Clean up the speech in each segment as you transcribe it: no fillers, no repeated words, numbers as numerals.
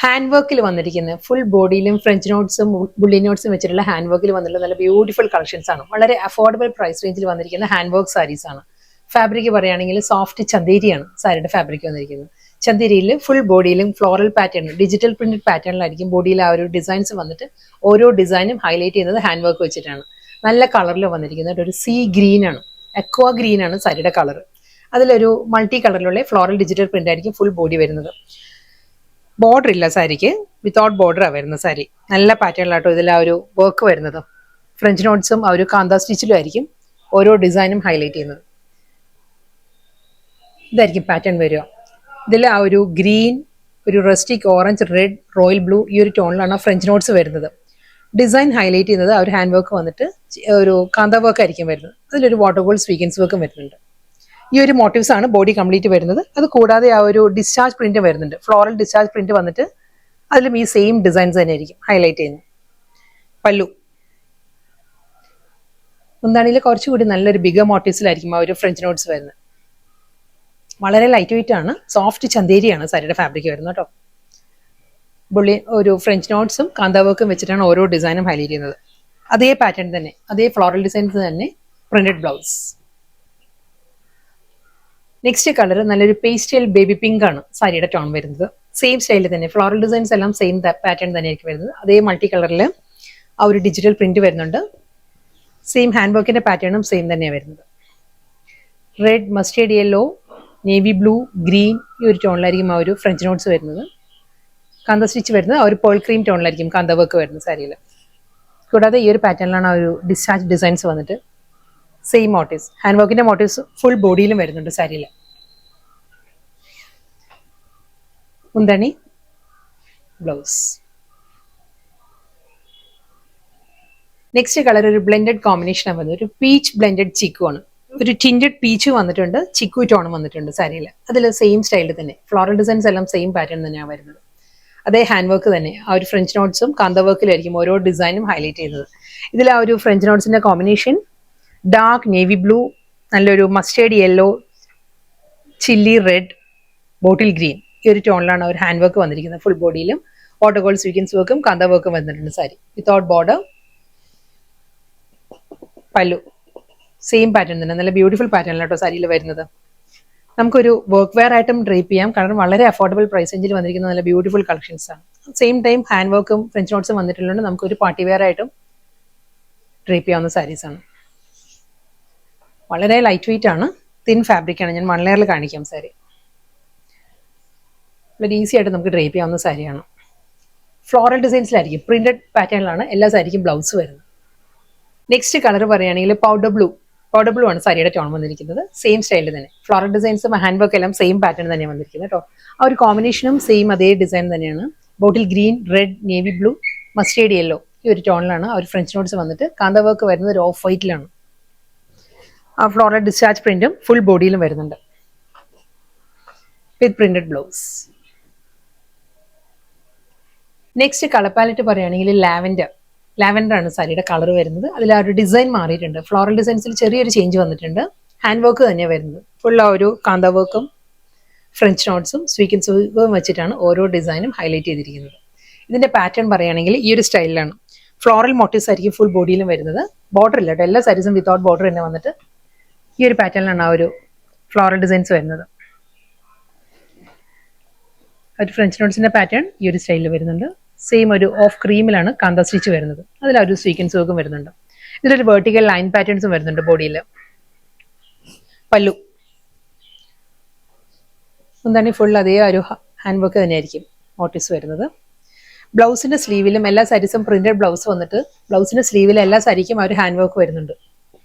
Hand വർക്കിൽ വന്നിരിക്കുന്ന full ബോഡിയിലും French നോട്ട്സും bully നോട്ട്സും വെച്ചിട്ടുള്ള ഹാൻഡ് വർക്കിൽ വന്നിട്ടുള്ള നല്ല ബ്യൂട്ടിഫുൾ കളക്ഷൻസ് ആണ്. വളരെ അഫോർഡബിൾ പ്രൈസ് റേഞ്ചിൽ വന്നിരിക്കുന്ന ഹാൻഡ് വർക്ക് സാരീസ് ആണ്. ഫാബ്രിക് പറയുകയാണെങ്കിൽ സോഫ്റ്റ് ചന്തേരിയാണ് സാരിയുടെ ഫാബ്രിക് വന്നിരിക്കുന്നത്. ചന്തേരിയിൽ ഫുൾ ബോഡിയിലും ഫ്ലോറൽ പാറ്റേൺ, ഡിജിറ്റൽ പ്രിന്റഡ് പാറ്റേണിലായിരിക്കും ബോഡിയിൽ ആ ഒരു ഡിസൈൻസ് വന്നിട്ട് ഓരോ ഡിസൈനും ഹൈലൈറ്റ് ചെയ്യുന്നത് ഹാൻഡ് വർക്ക് വെച്ചിട്ടാണ്. നല്ല കളറിൽ വന്നിരിക്കുന്നത് ഒരു സീ ഗ്രീൻ ആണ്, അക്വാ ഗ്രീൻ ആണ് സാരിയുടെ കളർ. അതിലൊരു മൾട്ടി കളറിലുള്ള ഫ്ലോറൽ ഡിജിറ്റൽ പ്രിന്റ് ആയിരിക്കും ഫുൾ ബോഡി വരുന്നത്. ബോർഡർ ഇല്ല സാരിക്ക്, വിത്തൗട്ട് ബോർഡറാണ് വരുന്ന സാരി. നല്ല പാറ്റേണിലാട്ടോ ഇതിൽ ആ ഒരു വർക്ക് വരുന്നത്. ഫ്രഞ്ച് നോട്ട്സും ആ ഒരു കാന്ത സ്റ്റിച്ചിലും ആയിരിക്കും ഓരോ ഡിസൈനും ഹൈലൈറ്റ് ചെയ്യുന്നത്. ഇതായിരിക്കും പാറ്റേൺ വരിക. ഇതിൽ ആ ഒരു ഗ്രീൻ, ഒരു rustic orange, red, royal blue ഈ ഒരു ടോണിലാണ് ഫ്രഞ്ച് നോട്ട്സ് വരുന്നത്. ഡിസൈൻ ഹൈലൈറ്റ് ചെയ്യുന്നത് ആ ഒരു ഹാൻഡ് വർക്ക് വന്നിട്ട് ഒരു കാന്ത വർക്ക് ആയിരിക്കും വരുന്നത്. അതിലൊരു വാട്ടർ ഗോൾഡ് സ്വീക്വൻസ് വർക്കും വരുന്നുണ്ട്. ഈ ഒരു മോട്ടീവ്സ് ആണ് ബോഡി കംപ്ലീറ്റ് വരുന്നത്. അത് കൂടാതെ ആ ഒരു ഡിസ്ചാർജ് പ്രിന്റ് വരുന്നുണ്ട്, ഫ്ലോറൽ ഡിസ്ചാർജ് പ്രിന്റ് വന്നിട്ട് അതിലും ഈ സെയിം ഡിസൈൻസ് തന്നെ ആയിരിക്കും ഹൈലൈറ്റ് ചെയ്യുന്നത്. പല്ലു മുന്താണിയിൽ കുറച്ചുകൂടി നല്ലൊരു ബിഗർ മോട്ടീവ്സിലായിരിക്കും ആ ഒരു ഫ്രഞ്ച് നോട്ട്സ് വരുന്നത്. വളരെ ലൈറ്റ് വെയിറ്റ് ആണ്, സോഫ്റ്റ് ചന്തേരിയാണ് സാരിയുടെ ഫാബ്രിക് വരുന്നത് കേട്ടോ. ബുള്ളി ഒരു ഫ്രഞ്ച് നോട്ട്സും കാന്ത വർക്കും വെച്ചിട്ടാണ് ഓരോ ഡിസൈനും ഹൈലൈറ്റ് ചെയ്യുന്നത്. അതേ പാറ്റേൺ തന്നെ, അതേ ഫ്ലോറൽ ഡിസൈൻസ് തന്നെ പ്രിന്റഡ് ബ്ലൗസ്. നെക്സ്റ്റ് കളർ നല്ലൊരു പേസ്റ്റൽ ബേബി പിങ്ക് ആണ് സാരിയുടെ ടോൺ വരുന്നത്. സെയിം സ്റ്റൈലിൽ തന്നെ ഫ്ലോറൽ ഡിസൈൻസ് എല്ലാം സെയിം പാറ്റേൺ തന്നെയായിരിക്കും വരുന്നത്. അതേ മൾട്ടി കളറിൽ ആ ഒരു ഡിജിറ്റൽ പ്രിന്റ് വരുന്നുണ്ട്. സെയിം ഹാൻഡ് വർക്കിന്റെ പാറ്റേണും സെയിം തന്നെയാണ് വരുന്നത്. Red, mustard yellow, navy blue, green ഈ ഒരു ടോണിലായിരിക്കും ആ ഒരു ഫ്രഞ്ച് നോട്ട്സ് വരുന്നത്. കാന്ത സ്റ്റിച്ച് വരുന്നത് ആ ഒരു പേൾ ക്രീം ടോണിലായിരിക്കും കാന്ത വർക്ക് വരുന്നത് സാരിയിൽ. കൂടാതെ ഈ ഒരു പാറ്റേണിലാണ് ആ ഒരു ഡിസ്ചാർജ് ഡിസൈൻസ് വന്നിട്ട് സെയിം മോട്ടീവ്സ്, ഹാൻഡ് വർക്കിന്റെ മോട്ടീവ്സ് ഫുൾ ബോഡിയിലും വരുന്നുണ്ട് സാരിയിൽ. മുന്താണി, ബ്ലൗസ്. നെക്സ്റ്റ് കളർ ഒരു ബ്ലെൻഡഡ് കോമ്പിനേഷൻ ആണ് വരുന്നത്. ഒരു പീച്ച് ബ്ലെൻഡഡ് ചിക്കു ആണ്. ഒരു ടിൻഡഡ് പീച്ച് വന്നിട്ടുണ്ട്, ചിക്കു ടോൺ വന്നിട്ടുണ്ട് സാരിയിൽ. അതിൽ സെയിം സ്റ്റൈലിൽ തന്നെ ഫ്ലോറൽ ഡിസൈൻസ് എല്ലാം സെയിം പാറ്റേൺ തന്നെയാണ് വരുന്നത്. അതേ ഹാൻഡ് വർക്ക് തന്നെ ആ ഒരു ഫ്രഞ്ച് നോട്ട്സും കാന്ത വർക്കിലായിരിക്കും ഓരോ ഡിസൈനും ഹൈലൈറ്റ് ചെയ്യുന്നത്. ഇതിൽ ആ ഒരു ഫ്രഞ്ച് നോട്ട്സിന്റെ കോമ്പിനേഷൻ ഡാർക്ക് നേവി ബ്ലൂ, നല്ലൊരു mustard yellow, chilli red, bottle green ഈ ഒരു ടോണിലാണ് ഒരു ഹാൻഡ് വർക്ക് വന്നിരിക്കുന്നത്. ഫുൾ ബോഡിയിലും വാട്ടർ ഗോൾഡ് സ്വീക്വൻസ് വർക്കും കാന്ത വർക്കും വന്നിട്ടുണ്ട് sari. Without border. Pallu same pattern തന്നെ, നല്ല ബ്യൂട്ടിഫുൾ പാറ്റേണിലാട്ടോ സാരിയിൽ വരുന്നത്. നമുക്കൊരു വർക്ക് വെയർ ആയിട്ടും ഡ്രേപ്പ് ചെയ്യാം, കാരണം വളരെ അഫോർഡബിൾ പ്രൈസ് റേഞ്ചിൽ വന്നിരിക്കുന്ന നല്ല ബ്യൂട്ടിഫുൾ കളക്ഷൻസ് ആണ്. സെയിം ടൈം ഹാൻഡ് വർക്കും ഫ്രഞ്ച് നോട്ട്സും വന്നിട്ടുള്ളത് നമുക്കൊരു പാർട്ടി വെയർ ആയിട്ടും ഡ്രേപ്പ് ചെയ്യാവുന്ന സാരീസ് ആണ്. വളരെ ലൈറ്റ് വെയിറ്റ് ആണ്, തിൻ ഫാബ്രിക് ആണ്. ഞാൻ 1 ലെയറിൽ കാണിക്കാം സാരി. വളരെ ഈസി ആയിട്ട് നമുക്ക് ഡ്രേപ്പ് ചെയ്യാവുന്ന സാരിയാണ്. ഫ്ലോറൽ ഡിസൈൻസിലായിരിക്കും, പ്രിന്റഡ് പാറ്റേണിലാണ് എല്ലാ സാരിക്കും ബ്ലൗസ് വരുന്നത്. നെക്സ്റ്റ് കളർ പറയുകയാണെങ്കിൽ പൗഡർ ബ്ലൂ. പൗഡർ ബ്ലൂ ആണ് സാരിയുടെ ടോൺ വന്നിരിക്കുന്നത്. സെയിം സ്റ്റൈലിൽ തന്നെ ഫ്ലോറൽ ഡിസൈൻസും ഹാൻഡ് വർക്ക് എല്ലാം സെയിം പാറ്റേൺ തന്നെയാണ് വന്നിരിക്കുന്നത് കേട്ടോ. ആ ഒരു കോമ്പിനേഷനും സെയിം അതേ ഡിസൈൻ തന്നെയാണ്. Bottle green, red, navy blue, mustard yellow ഈ ഒരു ടോണിലാണ് ആ ഒരു ഫ്രഞ്ച് നോട്ട്സ് വന്നിട്ട് കാന്ത വർക്ക് വരുന്നത് ഒരു ഓഫ് വൈറ്റിലാണ്. ആ ഫ്ലോറൽ ഡിസ്ചാർജ് പ്രിന്റും ഫുൾ ബോഡിയിലും വരുന്നുണ്ട് with printed blouse. Next colour palette പറയുകയാണെങ്കിൽ ലാവൻഡർ. ലാവൻഡർ ആണ് സാരിയുടെ കളർ വരുന്നത്. അതിൽ ആ ഒരു ഡിസൈൻ മാറിയിട്ടുണ്ട്. ഫ്ലോറൽ ഡിസൈൻസിൽ ചെറിയൊരു ചേഞ്ച് വന്നിട്ടുണ്ട്. ഹാൻഡ് വർക്ക് തന്നെയാണ് വരുന്നത്. ഫുൾ ആ ഒരു കാന്ത വർക്കും ഫ്രഞ്ച് നോട്ട്സും സ്വീക്വൻസ് വർക്കും വെച്ചിട്ടാണ് ഓരോ ഡിസൈനും ഹൈലൈറ്റ് ചെയ്തിരിക്കുന്നത്. ഇതിന്റെ പാറ്റേൺ പറയുകയാണെങ്കിൽ ഈ ഒരു സ്റ്റൈലിലാണ്. ഫ്ലോറൽ മോട്ടീവ്സ് ആയിരിക്കും ഫുൾ ബോഡിയിലും വരുന്നത്. ബോർഡർ ഇല്ല കേട്ടോ, എല്ലാ സാരീസും വിത്തൗട്ട് ബോർഡർ തന്നെ വന്നിട്ട് ഈ ഒരു പാറ്റേണിലാണ് ആ ഒരു ഫ്ലോറൽ ഡിസൈൻസ് വരുന്നത്. ഒരു ഫ്രഞ്ച് നോട്ട്സിന്റെ പാറ്റേൺ ഈ ഒരു സ്റ്റൈലിൽ വരുന്നുണ്ട്. സെയിം ഒരു ഓഫ് ക്രീമിലാണ് കാന്ത സ്റ്റിച്ച് വരുന്നത്. അതിൽ ഒരു സ്വീക്വൻസ് വർക്കും വരുന്നുണ്ട്. ഇതിലൊരു വെർട്ടിക്കൽ ലൈൻ പാറ്റേൺസും വരുന്നുണ്ട് ബോഡിയിൽ. പല്ലു എന്താണ് ഫുൾ അതേ ഒരു ഹാൻഡ് വർക്ക് തന്നെയായിരിക്കും മോട്ടീവ്സ് വരുന്നത്. ബ്ലൗസിന്റെ സ്ലീവിലും എല്ലാ സാരീസും പ്രിന്റഡ് ബ്ലൗസ് വന്നിട്ട് ബ്ലൗസിന്റെ സ്ലീവിലും എല്ലാ സാരിക്കും ആ ഒരു ഹാൻഡ് വർക്ക് വരുന്നുണ്ട്.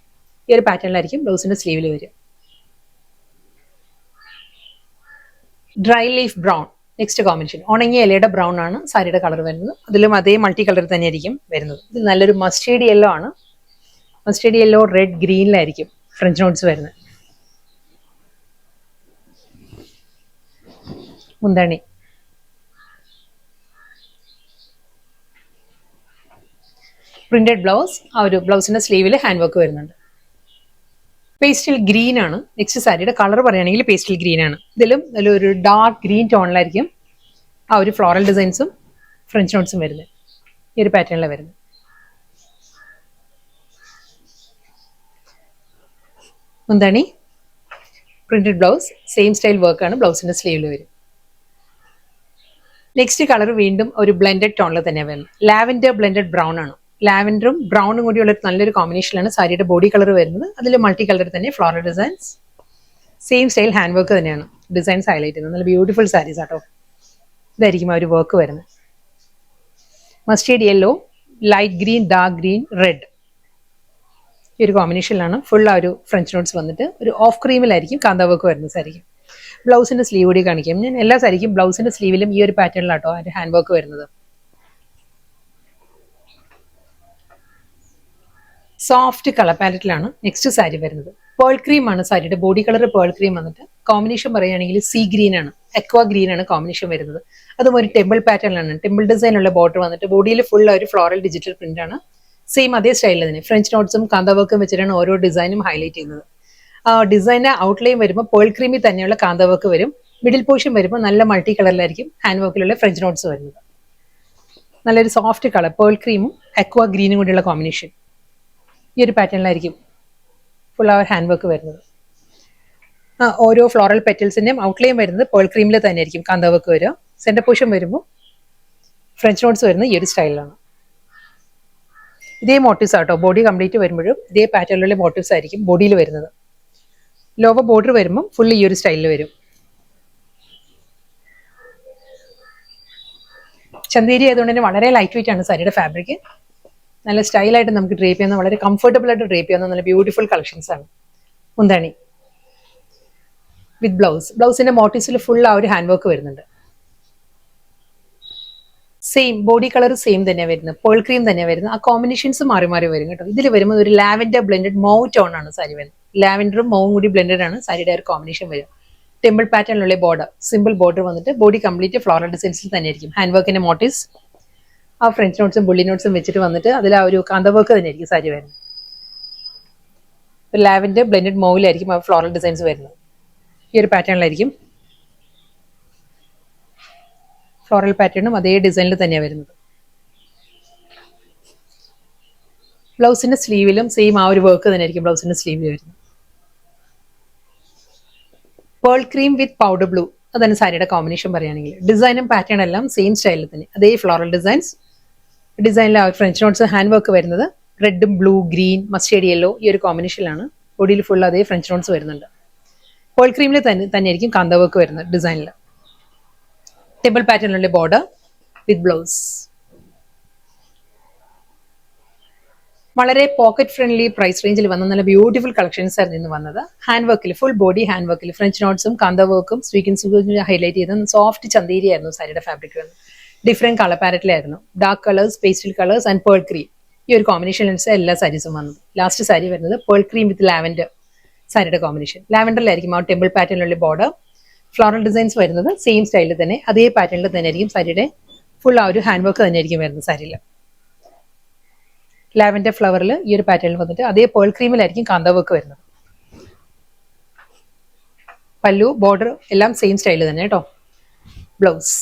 ഈ ഒരു പാറ്റേണിലായിരിക്കും ബ്ലൗസിന്റെ സ്ലീവിൽ വരിക. Dry leaf brown next combination. ഉണങ്ങിയ ഇലയുടെ ബ്രൗൺ ആണ് സാരിയുടെ കളർ വരുന്നത്. അതിലും അതേ മൾട്ടി കളർ തന്നെയായിരിക്കും വരുന്നത്. ഇത് നല്ലൊരു മസ്റ്റേർഡ് യെല്ലോ ആണ്. മസ്റ്റേർഡ് യെല്ലോ, റെഡ്, ഗ്രീനിലായിരിക്കും ഫ്രഞ്ച് നോട്ട്സ് വരുന്നത്. മുന്താണി പ്രിന്റഡ് ബ്ലൗസ്. ആ ഒരു ബ്ലൗസിന്റെ സ്ലീവിൽ ഹാൻഡ് വർക്ക് വരുന്നുണ്ട്. പേസ്റ്റൽ ഗ്രീൻ ആണ് നെക്സ്റ്റ് സാരിയുടെ കളർ പറയുകയാണെങ്കിൽ പേസ്റ്റൽ ഗ്രീൻ ആണ്. ഇതിലും ഒരു ഡാർക്ക് ഗ്രീൻ ടോണിലായിരിക്കും ആ ഒരു ഫ്ലോറൽ ഡിസൈൻസും ഫ്രഞ്ച് നോട്ട്സും വരുന്നത് ഈ ഒരു പാറ്റേണിലാണ് വരുന്നത്. മുന്താണി പ്രിന്റഡ് ബ്ലൗസ്, സെയിം സ്റ്റൈൽ വർക്കാണ് ബ്ലൗസിന്റെ സ്ലീവിൽ വരും. നെക്സ്റ്റ് കളർ വീണ്ടും ഒരു ബ്ലെൻഡഡ് ടോണിൽ തന്നെ വരുന്നത്. ലാവൻഡർ ബ്ലെൻഡഡ് ബ്രൗൺ ആണ്. ലാവൻഡറും ബ്രൗണും കൂടിയുള്ള നല്ലൊരു കോമ്പിനേഷനിലാണ് സാരിയുടെ ബോഡി കളർ വരുന്നത്. അതിൽ മൾട്ടി കളർ തന്നെ floral designs, same style hand work തന്നെയാണ് ഡിസൈൻസ് ഹൈലൈറ്റ് ചെയ്യുന്നത്. നല്ല ബ്യൂട്ടിഫുൾ സാരീസ് ആട്ടോ. ഇതായിരിക്കും ആ ഒരു വർക്ക് വരുന്നത്. Mustard yellow, light green, dark green, red ഈ ഒരു കോമ്പിനേഷനിലാണ് ഫുൾ ആ ഒരു ഫ്രഞ്ച് നോട്ട്സ് വന്നിട്ട് ഒരു ഓഫ് ക്രീമിലായിരിക്കും കാന്ത വർക്ക് വരുന്ന സാരിക്കും. ബ്ലൗസിന്റെ സ്ലീവ് കൂടി കാണിക്കും ഞാൻ. എല്ലാ സാരിക്കും ബ്ലൗസിന്റെ സ്ലീവിലും ഈ ഒരു പാറ്റേണിലാട്ടോ ആ ഒരു ഹാൻഡ് വർക്ക് വരുന്നത്. സോഫ്റ്റ് കളർ പാലറ്റിലാണ് നെക്സ്റ്റ് സാരി വരുന്നത്. പേൾ ക്രീം ആണ് സാരിയുടെ ബോഡി കളർ. പേൾ ക്രീം വന്നിട്ട് കോമ്പിനേഷൻ പറയുകയാണെങ്കിൽ സീ ഗ്രീൻ ആണ്, എക്വാ ഗ്രീൻ ആണ് കോമ്പിനേഷൻ വരുന്നത്. അതും ഒരു ടെമ്പിൾ പാറ്റേണിലാണ്. ടെമ്പിൾ ഡിസൈൻ ഉള്ള ബോർഡർ വന്നിട്ട് ബോഡിയിൽ ഫുൾ ഒരു ഫ്ലോറൽ ഡിജിറ്റൽ പ്രിന്റ് ആണ്. സെയിം അതേ സ്റ്റൈലിൽ തന്നെ ഫ്രഞ്ച് നോട്ട്സും കാന്ത വർക്കും വെച്ചിട്ടാണ് ഓരോ ഡിസൈനും ഹൈലൈറ്റ് ചെയ്യുന്നത്. ഡിസൈൻ്റെ ഔട്ട്ലൈൻ വരുമ്പോൾ പേൾ ക്രീമിൽ തന്നെയുള്ള കാന്ത വർക്ക് വരും. മിഡിൽ പോർഷൻ വരുമ്പോൾ നല്ല മൾട്ടി കളറിലായിരിക്കും ഹാൻഡ് വർക്കിലുള്ള ഫ്രഞ്ച് നോട്ട്സ് വരുന്നത്. നല്ലൊരു സോഫ്റ്റ് കളർ പേൾ ക്രീമും എക്വാ ഗ്രീനും കൂടിയുള്ള കോമ്പിനേഷൻ ഈ ഒരു പാറ്റേണിലായിരിക്കും ഫുൾ അവർ ഹാൻഡ് വർക്ക് വരുന്നത്. ഓരോ ഫ്ലോറൽ പെറ്റൽസിൻ്റെയും ഔട്ട്ലൈൻ വരുന്നത് പേൾ ക്രീമിൽ തന്നെ ആയിരിക്കും കാന്ത വർക്ക് വരിക. സെൻറ്റർ പോർഷൻ വരുമ്പോൾ ഫ്രഞ്ച് നോട്ട്സ് വരുന്നത് ഈ ഒരു സ്റ്റൈലിലാണ്. ഇതേ മോട്ടീവ്സ് ആട്ടോ ബോഡി കംപ്ലീറ്റ് വരുമ്പോഴും ഇതേ പാറ്റേണിലുള്ള മോട്ടീവ്സ് ആയിരിക്കും ബോഡിയിൽ വരുന്നത്. ലോവർ ബോർഡർ വരുമ്പോൾ ഫുൾ ഈ ഒരു സ്റ്റൈലിൽ വരും. ചന്തേരി ആയതുകൊണ്ട് തന്നെ വളരെ ലൈറ്റ് വെയിറ്റ് ആണ് സാരിയുടെ ഫാബ്രിക്. നല്ല സ്റ്റൈലായിട്ട് നമുക്ക് ഡ്രേപ്പ് ചെയ്യുന്ന, വളരെ കംഫർട്ടബിൾ ആയിട്ട് ഡ്രേപ്പ് ചെയ്യുന്ന നല്ല ബ്യൂട്ടിഫുൾ കളക്ഷൻസ് ആണ്. മുന്താണി വിത്ത് ബ്ലൗസ്. ബ്ലൗസിന്റെ മോട്ടീവ്സിൽ ഫുൾ ആ ഒരു ഹാൻഡ് വർക്ക് വരുന്നുണ്ട്. സെയിം ബോഡി കളർ സെയിം തന്നെ വരുന്നത്, പേൾ ക്രീം തന്നെ വരുന്നത്. ആ കോമ്പിനേഷൻസ് മാറി മാറി വരും കേട്ടോ. ഇതിൽ വരുമ്പോൾ ഒരു ലാവൻഡർ ബ്ലെൻഡഡ് മൗ ടോൺ ആണ് സാരി വരുന്നത്. ലാവൻഡറും മൗവും കൂടി ബ്ലെൻഡഡ് ആണ് സാരിയുടെ ഒരു കോമ്പിനേഷൻ വരും. ടെമ്പിൾ പാറ്റേണിലുള്ള ബോർഡർ, സിമ്പിൾ ബോർഡർ വന്നിട്ട് ബോഡി കംപ്ലീറ്റ് ഫ്ലോറൽ ഡിസൈൻസിൽ തന്നെ ആയിരിക്കും. ഹാൻഡ് വർക്കിന്റെ മോട്ടീവ്സ് ആ ഫ്രഞ്ച് നോട്ട്സും ബുള്ളി നോട്ട്സും വെച്ചിട്ട് വന്നിട്ട് അതിൽ ആ ഒരു കാന്ത വർക്ക് തന്നെ ആയിരിക്കും സാരി വരുന്നത്. ലാവൻഡർ ബ്ലെൻഡഡ് മൗവിലായിരിക്കും ആ ഫ്ലോറൽ ഡിസൈൻസ് വരുന്നത്. ഈ ഒരു പാറ്റേണിലായിരിക്കും ഫ്ലോറൽ പാറ്റേണും അതേ ഡിസൈനിൽ തന്നെയാണ് വരുന്നത്. ബ്ലൗസിന്റെ സ്ലീവിലും സെയിം ആ ഒരു വർക്ക് തന്നെ ആയിരിക്കും ബ്ലൗസിന്റെ സ്ലീവിൽ വരുന്നത്. പേൾ ക്രീം വിത്ത് പൗഡർ ബ്ലൂ അതാണ് സാരിയുടെ കോമ്പിനേഷൻ പറയുകയാണെങ്കിൽ. ഡിസൈനും പാറ്റേൺ എല്ലാം സെയിം സ്റ്റൈലിൽ തന്നെ അതേ ഫ്ലോറൽ ഡിസൈൻസ്. ഡിസൈനിലെ ഫ്രഞ്ച് നോട്ട്സ് ഹാൻഡ് വർക്ക് വരുന്നത് റെഡും ബ്ലൂ, ഗ്രീൻ, മസ്റ്റേർഡ് യെല്ലോ ഈ ഒരു കോമ്പിനേഷനിലാണ്. ബോഡിയിൽ ഫുൾ അതേ ഫ്രഞ്ച് നോട്ട്സ് വരുന്നുണ്ട്. പേൾ ക്രീമിൽ തന്നെ ആയിരിക്കും കാന്ത വർക്ക് വരുന്നത് ഡിസൈനിൽ. ടെമ്പിൾ പാറ്റേണിലുള്ള ബോർഡർ വിത്ത് ബ്ലൗസ്. വളരെ പോക്കറ്റ് ഫ്രണ്ട്ലി പ്രൈസ് റേഞ്ചിൽ വന്ന നല്ല ബ്യൂട്ടിഫുൾ കളക്ഷൻസ് ആയിരുന്നു ഇന്ന് വന്നത്. ഹാൻഡ് വർക്കിൽ ഫുൾ ബോഡി ഹാൻഡ് വർക്കിൽ ഫ്രഞ്ച് നോട്ട്സും കാന്ത വർക്കും സ്വീക്കൻസും ഹൈലൈറ്റ് ചെയ്ത സോഫ്റ്റ് ചന്തേരി ആയിരുന്നു സാരിയുടെ ഫാബ്രിക് വന്നത്. ഡിഫറെന്റ് കളർ പാരറ്റിലായിരുന്നു. Dark colours, pastel colours and pearl cream ഈ ഒരു കോമ്പിനേഷനിലാണ് എല്ലാ സാരീസും വന്നത്. ലാസ്റ്റ് സാരി വരുന്നത് പേൾ ക്രീം വിത്ത് ലാവൻഡർ സാരിയുടെ കോമ്പിനേഷൻ. ലാവൻഡറിലായിരിക്കും ആ ടെമ്പിൾ പാറ്റേണിലുള്ള ബോർഡർ. ഫ്ലോറൽ ഡിസൈൻസ് വരുന്നത് സെയിം സ്റ്റൈലിൽ തന്നെ അതേ പാറ്റേണിൽ തന്നെ ആയിരിക്കും സാരിയുടെ ഫുൾ ആ ഒരു ഹാൻഡ് വർക്ക് തന്നെ ആയിരിക്കും വരുന്നത് സാരിയിൽ. ലാവൻഡർ ഫ്ലവറിൽ ഈ ഒരു പാറ്റേണിൽ വന്നിട്ട് അതേ പേൾ ക്രീമിലായിരിക്കും കാന്ത വർക്ക് വരുന്നത്. പല്ലു, ബോർഡർ എല്ലാം സെയിം സ്റ്റൈലിൽ തന്നെ കേട്ടോ. ബ്ലൗസ്